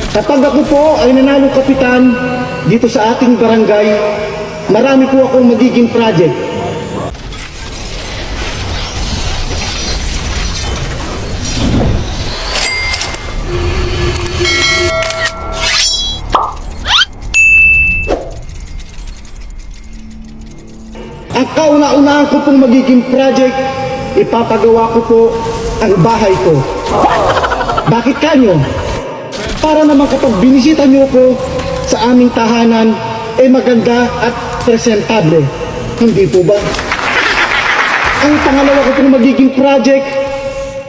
Kapag ako po ay nanalo kapitan dito sa ating barangay, marami po akong magiging project. Ang kauna-unahan ko pong magiging project, ipapagawa ko po ang bahay ko. Bakit kanyo? Para naman kapag binisita nyo ko sa aming tahanan, maganda at presentable. Hindi po ba? Ang pangalawa ko pong magiging project,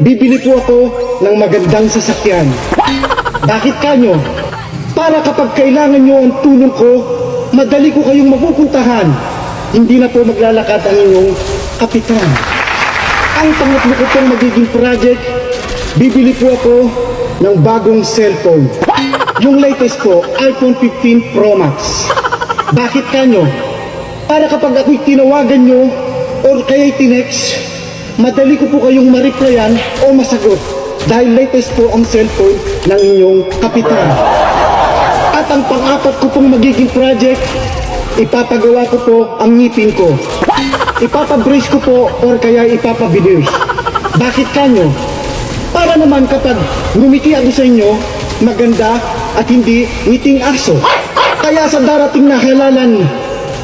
bibili po ako ng magandang sasakyan. Bakit kanyo? Para kapag kailangan nyo ang tulong ko, madali ko kayong mapupuntahan. Hindi na po maglalakad ang inyong kapitan. Ang pangatlo ko pong magiging project, bibili po ako ng bagong cellphone. Yung latest po, iPhone 15 Pro Max. Bakit kanyo? Para kapag ako'y tinawagan nyo or kaya'y tinext, madali ko po kayong ma-replyan o masagot dahil latest po ang cellphone ng inyong kapitan. At ang pang-apat ko pong magiging project, ipapagawa ko po ang ngipin ko. Ipapabrace ko po or kaya ipapabilis. Bakit kanyo? Para naman kapag ngumiti ako sa inyo, maganda at hindi ngiting aso. Kaya sa darating na halalan,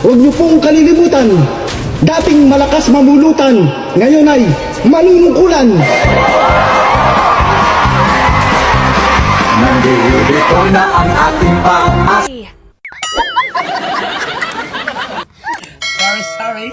huwag niyo pong kalilimutan. Dating malakas mamulutan, ngayon ay manunungkulan. Nandito na ang ating pag-asa. Sorry.